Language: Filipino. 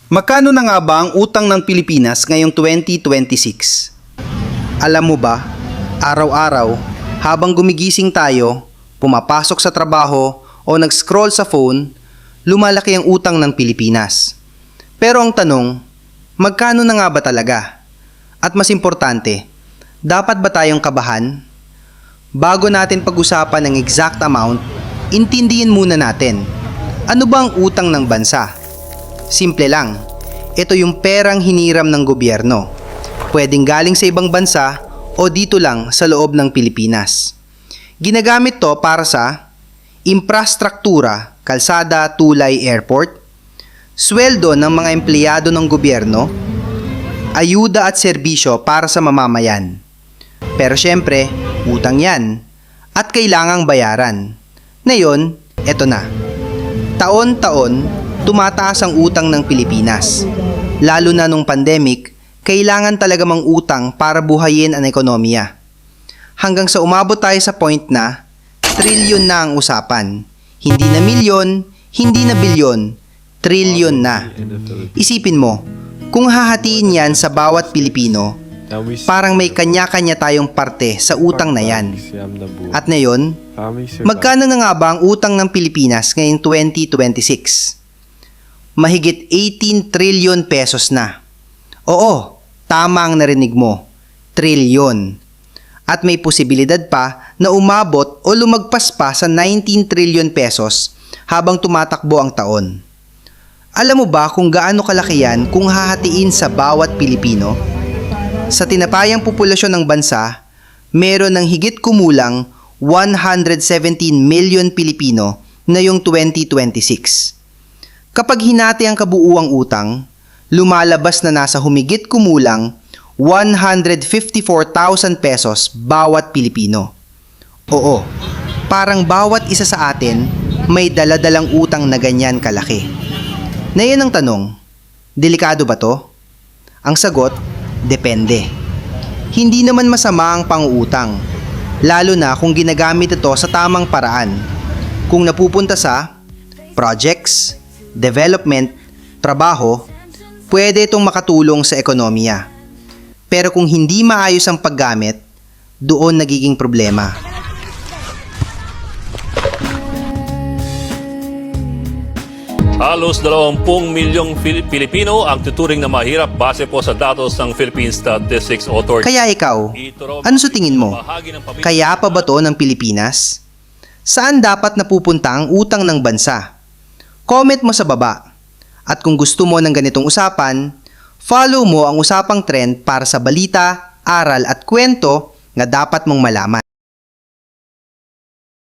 Magkano na nga ba ang utang ng Pilipinas ngayong 2026? Alam mo ba, araw-araw, habang gumigising tayo, pumapasok sa trabaho o nag-scroll sa phone, lumalaki ang utang ng Pilipinas. Pero ang tanong, magkano na nga ba talaga? At mas importante, dapat ba tayong kabahan? Bago natin pag-usapan ang exact amount, intindihin muna natin, ano ba ang utang ng bansa? Simple lang, ito yung perang hiniram ng gobyerno. Pwedeng galing sa ibang bansa o dito lang sa loob ng Pilipinas. Ginagamit to para sa infrastruktura, kalsada, tulay, airport, sweldo ng mga empleyado ng gobyerno, ayuda at serbisyo para sa mamamayan. Pero syempre, utang yan at kailangang bayaran. Ngayon, eto na. Taon-taon, tumataas ang utang ng Pilipinas. Lalo na nung pandemic, kailangan talaga mang utang para buhayin ang ekonomiya. Hanggang sa umabot tayo sa point na trilyon na ang usapan. Hindi na milyon, hindi na bilyon, trilyon na. Isipin mo, kung hahatiin yan sa bawat Pilipino, parang may kanya-kanya tayong parte sa utang na yan. At ngayon, magkano na nga ba ang utang ng Pilipinas ngayong 2026? Mahigit 18 trilyon pesos na. Oo, tama ang narinig mo, trilyon. At may posibilidad pa na umabot o lumagpas pa sa 19 trilyon pesos habang tumatakbo ang taon. Alam mo ba kung gaano kalaki yan kung hahatiin sa bawat Pilipino? Sa tinapayang populasyon ng bansa, meron ng higit kumulang 117 million Pilipino na yung 2026. Kapag hinati ang kabuuang utang, lumalabas na nasa humigit kumulang 154,000 pesos bawat Pilipino. Oo, parang bawat isa sa atin may daladalang utang na ganyan kalaki. Ngayon ang tanong, delikado ba to? Ang sagot, depende. Hindi naman masama ang pang-uutang, lalo na kung ginagamit ito sa tamang paraan. Kung napupunta sa projects, development, trabaho, pwede itong makatulong sa ekonomiya. Pero kung hindi maayos ang paggamit, doon nagiging problema. Halos 20 milyong Pilipino ang tuturing na mahirap base po sa datos ng Philippine Statistics Authority. Kaya ikaw, ano sa tingin mo? Kaya pa ba to ng Pilipinas? Saan dapat napupunta ang utang ng bansa? Comment mo sa baba. At kung gusto mo ng ganitong usapan, follow mo ang Usapang Trend para sa balita, aral at kwento na dapat mong malaman.